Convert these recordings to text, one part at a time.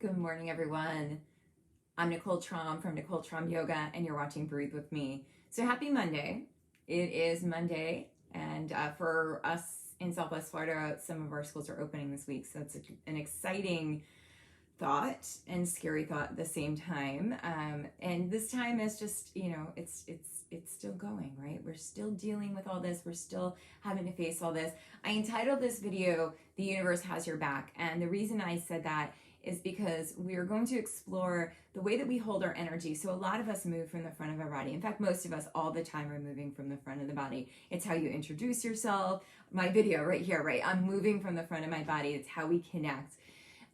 Good morning, everyone. I'm Nicole Traum from Nicole Traum Yoga, and you're watching Breathe with Me. So happy Monday. It is Monday, and for us in Southwest Florida, some of our schools are opening this week, so that's an exciting thought and scary thought at the same time. And this time is just, it's still going, right? We're still dealing with all this. We're still having to face all this. I entitled this video, "The Universe Has Your Back." And the reason I said that is because we're going to explore the way that we hold our energy. So a lot of us move from the front of our body. In fact, most of us all the time are moving from the front of the body. It's how you introduce yourself. My video right here, right? I'm moving from the front of my body. It's how we connect.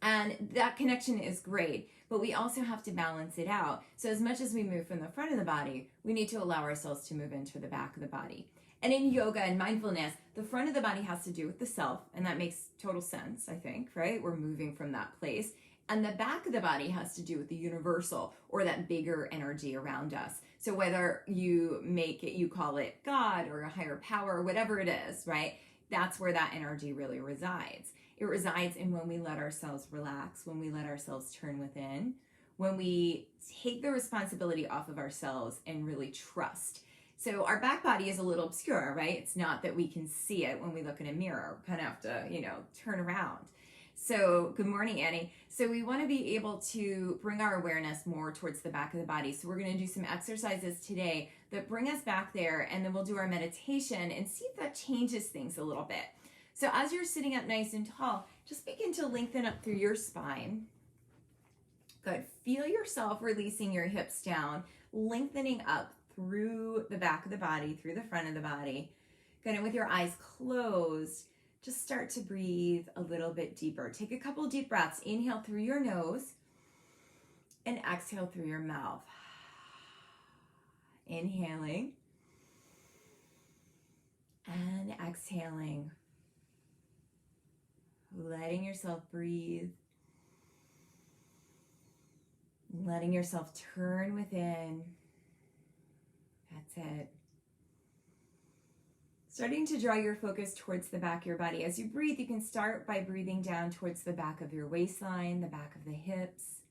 And that connection is great, but we also have to balance it out. So as much as we move from the front of the body, we need to allow ourselves to move into the back of the body. And in yoga and mindfulness, the front of the body has to do with the self, and that makes total sense, I think, right? We're moving from that place. And the back of the body has to do with the universal, or that bigger energy around us. So whether you call it God or a higher power, whatever it is, right? That's where that energy really resides. It resides in when we let ourselves relax, when we let ourselves turn within, when we take the responsibility off of ourselves and really trust. So our back body is a little obscure, right? It's not that we can see it when we look in a mirror. We kind of have to, turn around. So good morning, Annie. So we want to be able to bring our awareness more towards the back of the body. So we're going to do some exercises today that bring us back there, and then we'll do our meditation and see if that changes things a little bit. So as you're sitting up nice and tall, just begin to lengthen up through your spine. Good. Feel yourself releasing your hips down, lengthening up through the back of the body, through the front of the body. Good. And with your eyes closed, just start to breathe a little bit deeper. Take a couple deep breaths. Inhale through your nose and exhale through your mouth. Inhaling and exhaling. Letting yourself breathe. Letting yourself turn within. That's it. Starting to draw your focus towards the back of your body. As you breathe, you can start by breathing down towards the back of your waistline, the back of the hips.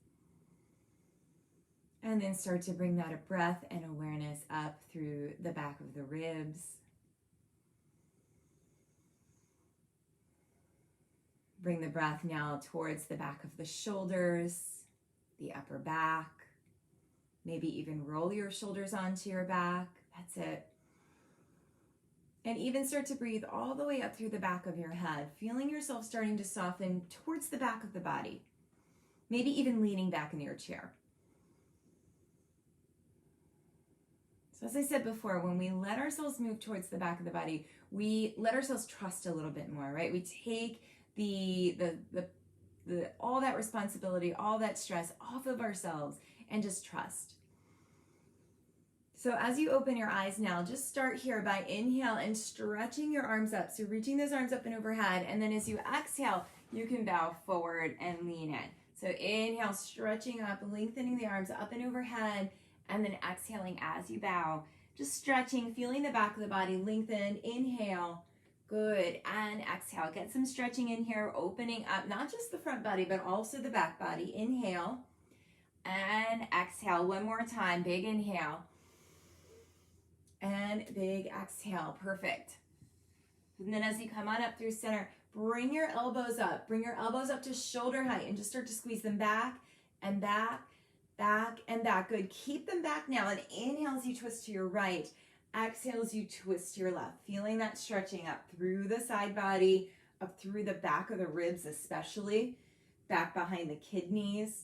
And then start to bring that breath and awareness up through the back of the ribs. Bring the breath now towards the back of the shoulders, the upper back. Maybe even roll your shoulders onto your back. That's it. And even start to breathe all the way up through the back of your head, feeling yourself starting to soften towards the back of the body. Maybe even leaning back in your chair. So as I said before, when we let ourselves move towards the back of the body, we let ourselves trust a little bit more, right? We take all that responsibility, all that stress off of ourselves and just trust. So as you open your eyes now, just start here by inhale and stretching your arms up. So reaching those arms up and overhead. And then as you exhale, you can bow forward and lean in. So inhale, stretching up, lengthening the arms up and overhead. And then exhaling as you bow. Just stretching, feeling the back of the body lengthen. Inhale. Good. And exhale. Get some stretching in here, opening up not just the front body, but also the back body. Inhale. And exhale. One more time. Big inhale. And big exhale. Perfect. And then as you come on up through center, bring your elbows up. Bring your elbows up to shoulder height and just start to squeeze them back and back, back and back. Good. Keep them back now. And inhale as you twist to your right. Exhale as you twist to your left. Feeling that stretching up through the side body, up through the back of the ribs especially, back behind the kidneys.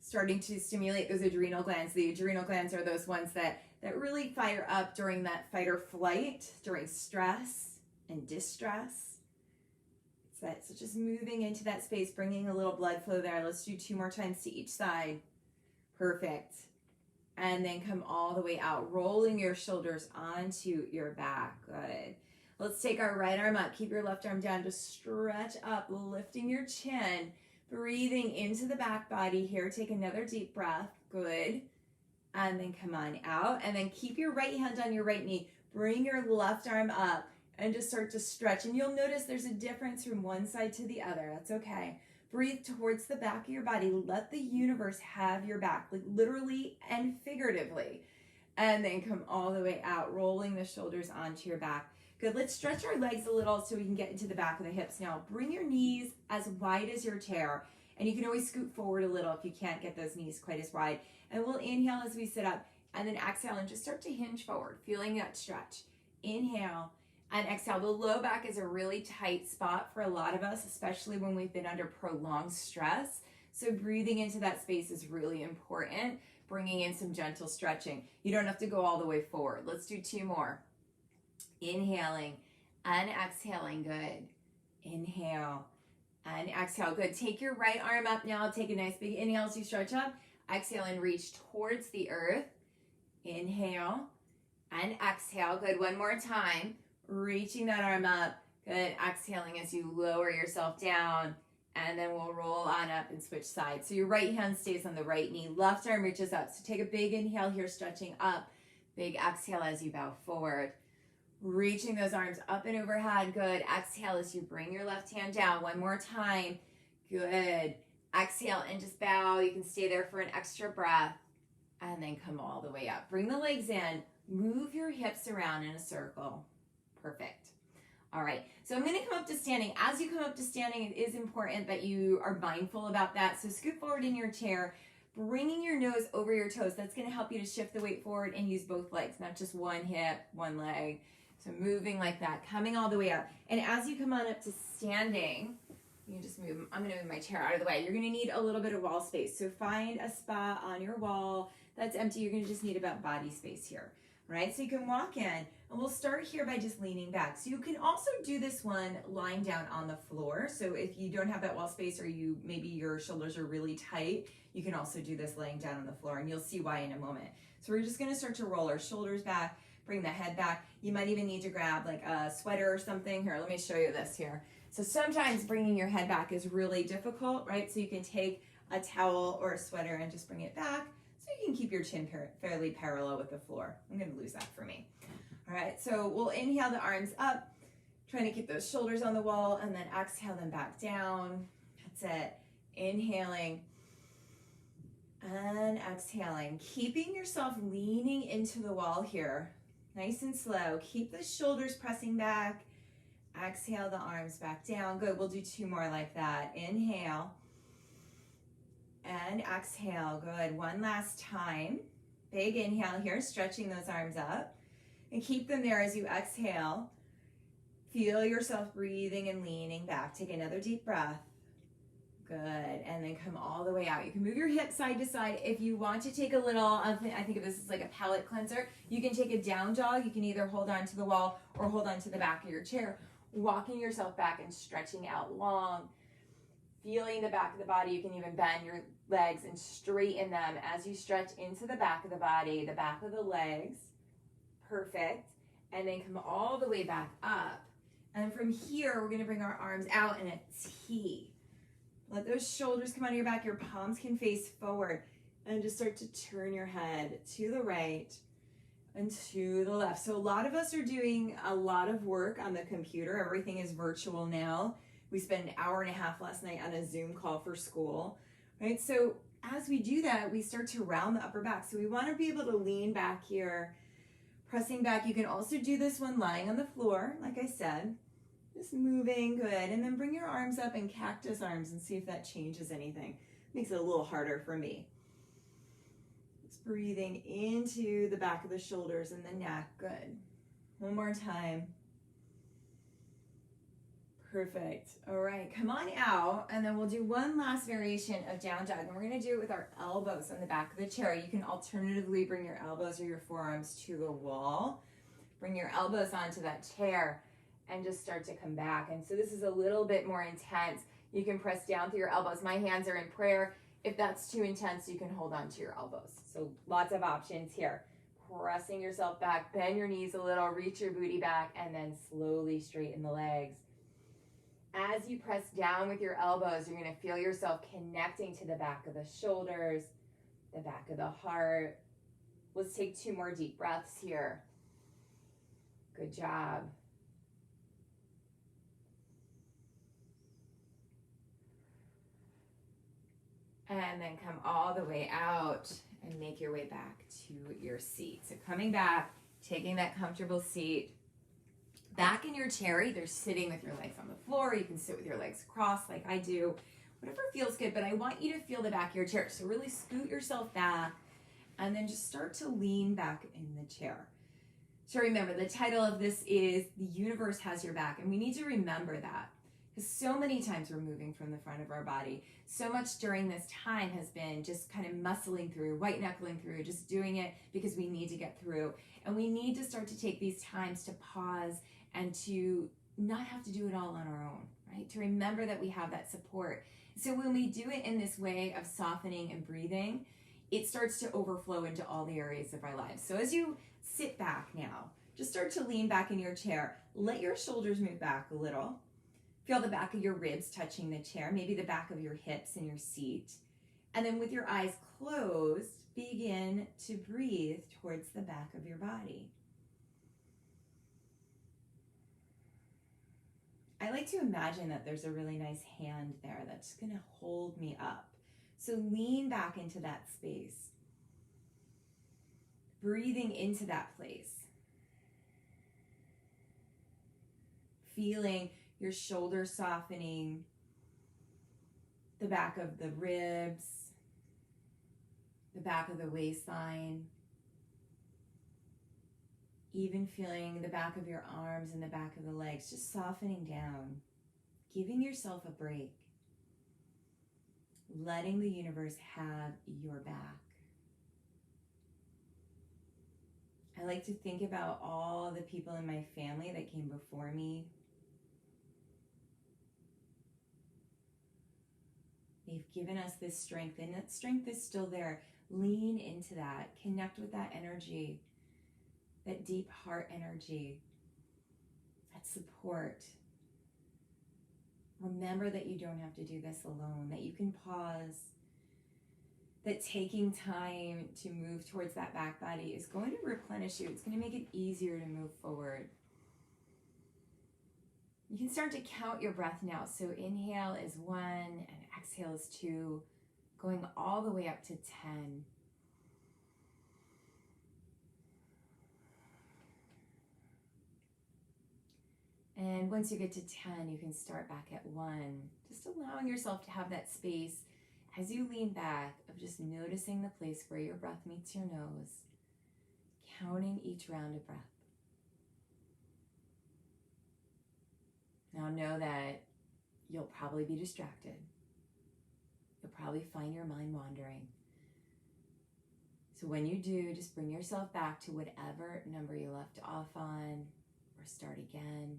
Starting to stimulate those adrenal glands. The adrenal glands are those ones that really fire up during that fight or flight, during stress and distress. So just moving into that space, bringing a little blood flow there. Let's do 2 more times to each side. Perfect. And then come all the way out, rolling your shoulders onto your back. Good. Let's take our right arm up. Keep your left arm down. Just stretch up, lifting your chin. Breathing into the back body here. Take another deep breath. Good. And then come on out. And then keep your right hand on your right knee. Bring your left arm up and just start to stretch. And you'll notice there's a difference from one side to the other. That's okay. Breathe towards the back of your body. Let the universe have your back, like literally and figuratively. And then come all the way out, rolling the shoulders onto your back. Good. Let's stretch our legs a little so we can get into the back of the hips. Now, bring your knees as wide as your chair. And you can always scoot forward a little if you can't get those knees quite as wide. And we'll inhale as we sit up. And then exhale and just start to hinge forward, feeling that stretch. Inhale. And exhale. The low back is a really tight spot for a lot of us, especially when we've been under prolonged stress. So breathing into that space is really important, bringing in some gentle stretching. You don't have to go all the way forward. Let's do 2 more. Inhaling and exhaling. Good. Inhale and exhale. Good. Take your right arm up now. Take a nice big inhale as you stretch up. Exhale and reach towards the earth. Inhale and exhale. Good. One more time. Reaching that arm up. Good. Exhaling as you lower yourself down. And then we'll roll on up and switch sides. So your right hand stays on the right knee. Left arm reaches up. So take a big inhale here, stretching up. Big exhale as you bow forward. Reaching those arms up and overhead. Good. Exhale as you bring your left hand down. One more time. Good. Exhale and just bow. You can stay there for an extra breath. And then come all the way up. Bring the legs in. Move your hips around in a circle. Perfect. All right, so I'm going to come up to standing. As you come up to standing, it is important that you are mindful about that. So scoot forward in your chair, bringing your nose over your toes. That's going to help you to shift the weight forward and use both legs, not just one hip, one leg. So moving like that, coming all the way up. And as you come on up to standing, you can just move. I'm going to move my chair out of the way. You're going to need a little bit of wall space. So find a spot on your wall that's empty. You're going to just need about body space here. Right, so you can walk in, and we'll start here by just leaning back. So you can also do this one lying down on the floor. So if you don't have that wall space, or maybe your shoulders are really tight, you can also do this laying down on the floor, and you'll see why in a moment. So we're just going to start to roll our shoulders back, bring the head back. You might even need to grab like a sweater or something. Here, let me show you this here. So sometimes bringing your head back is really difficult, right? So you can take a towel or a sweater and just bring it back. So you can keep your chin fairly parallel with the floor. I'm going to lose that for me. All right, so we'll inhale the arms up, trying to keep those shoulders on the wall, and then exhale them back down. That's it. Inhaling and exhaling. Keeping yourself leaning into the wall here. Nice and slow. Keep the shoulders pressing back. Exhale the arms back down. Good. We'll do 2 more like that. Inhale. And exhale. Good. One last time. Big inhale here, stretching those arms up. And keep them there as you exhale. Feel yourself breathing and leaning back. Take another deep breath. Good. And then come all the way out. You can move your hips side to side. If you want to take a little, I think of this as like a palate cleanser, you can take a down dog. You can either hold on to the wall or hold on to the back of your chair, walking yourself back and stretching out long. Feeling the back of the body. You can even bend your legs and straighten them as you stretch into the back of the body, the back of the legs. Perfect. And then come all the way back up. And from here, we're going to bring our arms out in a T. Let those shoulders come out of your back. Your palms can face forward. And just start to turn your head to the right and to the left. So a lot of us are doing a lot of work on the computer. Everything is virtual now. We spent an hour and a half last night on a Zoom call for school, right? So as we do that, we start to round the upper back. So we want to be able to lean back here, pressing back. You can also do this one lying on the floor, like I said, just moving, good. And then bring your arms up in cactus arms and see if that changes anything. Makes it a little harder for me. Just breathing into the back of the shoulders and the neck, good. One more time. Perfect. All right, come on out, and then we'll do one last variation of down dog, and we're going to do it with our elbows on the back of the chair. You can alternatively bring your elbows or your forearms to the wall. Bring your elbows onto that chair and just start to come back. And so this is a little bit more intense. You can press down through your elbows. My hands are in prayer. If that's too intense, you can hold on to your elbows. So lots of options here. Pressing yourself back, bend your knees a little, reach your booty back, and then slowly straighten the legs. As you press down with your elbows, you're going to feel yourself connecting to the back of the shoulders, the back of the heart. Let's take 2 more deep breaths here. Good job. And then come all the way out and make your way back to your seat. So coming back, taking that comfortable seat, back in your chair, either sitting with your legs on the floor, you can sit with your legs crossed like I do, whatever feels good, but I want you to feel the back of your chair. So really scoot yourself back and then just start to lean back in the chair. So remember, the title of this is The Universe Has Your Back, and we need to remember that because so many times we're moving from the front of our body. So much during this time has been just kind of muscling through, white knuckling through, just doing it because we need to get through. And we need to start to take these times to pause and to not have to do it all on our own, right? To remember that we have that support. So when we do it in this way of softening and breathing, it starts to overflow into all the areas of our lives. So as you sit back now, just start to lean back in your chair. Let your shoulders move back a little. Feel the back of your ribs touching the chair, maybe the back of your hips in your seat. And then with your eyes closed, begin to breathe towards the back of your body. I like to imagine that there's a really nice hand there that's going to hold me up. So lean back into that space. Breathing into that place. Feeling your shoulders softening, the back of the ribs, the back of the waistline, even feeling the back of your arms and the back of the legs, just softening down, giving yourself a break, letting the universe have your back. I like to think about all the people in my family that came before me. They've given us this strength, and that strength is still there. Lean into that. Connect with that energy, that deep heart energy, that support. Remember that you don't have to do this alone, that you can pause, that taking time to move towards that back body is going to replenish you. It's going to make it easier to move forward. You can start to count your breath now. So inhale is 1 and exhale is 2, going all the way up to 10. And once you get to 10, you can start back at 1. Just allowing yourself to have that space as you lean back of just noticing the place where your breath meets your nose, counting each round of breath. Now know that you'll probably be distracted. You'll probably find your mind wandering. So when you do, just bring yourself back to whatever number you left off on, or start again.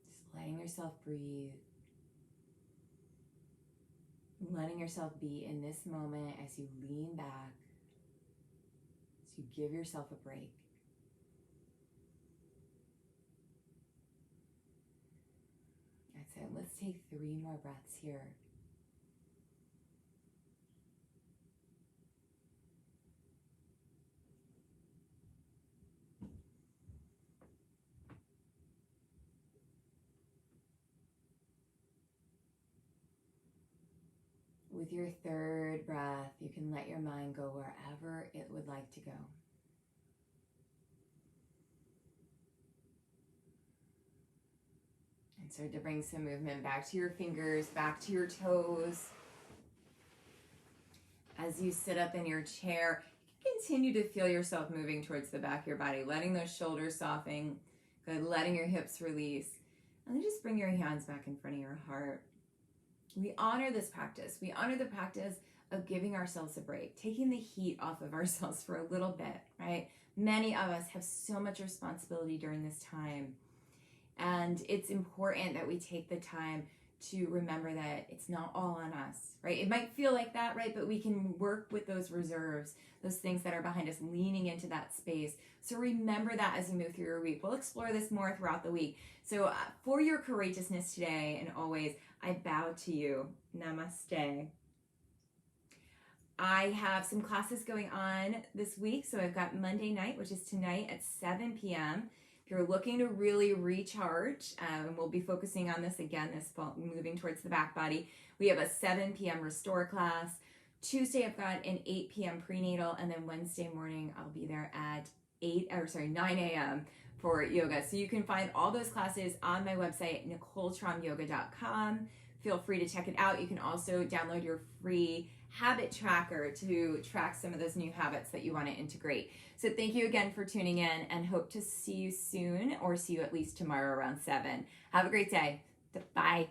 Just letting yourself breathe. Letting yourself be in this moment as you lean back, as you give yourself a break. That's it. Let's take 3 more breaths here. With your 3rd breath, you can let your mind go wherever it would like to go. And start to bring some movement back to your fingers, back to your toes. As you sit up in your chair, continue to feel yourself moving towards the back of your body, letting those shoulders soften, good, letting your hips release. And then just bring your hands back in front of your heart. We honor this practice. We honor the practice of giving ourselves a break, taking the heat off of ourselves for a little bit, right? Many of us have so much responsibility during this time. And it's important that we take the time to remember that it's not all on us, right? It might feel like that, right? But we can work with those reserves, those things that are behind us, leaning into that space. So remember that as you move through your week. We'll explore this more throughout the week. So for your courageousness today and always, I bow to you. Namaste. I have some classes going on this week. So I've got Monday night, which is tonight at 7 p.m. If you're looking to really recharge, and we'll be focusing on this again this fall, moving towards the back body, we have a 7 p.m. restore class. Tuesday, I've got an 8 p.m. prenatal, and then Wednesday morning, I'll be there at 9 a.m. for yoga. So you can find all those classes on my website, NicoleTromYoga.com. Feel free to check it out. You can also download your free habit tracker to track some of those new habits that you want to integrate. So thank you again for tuning in, and hope to see you soon, or see you at least tomorrow around 7. Have a great day. Bye.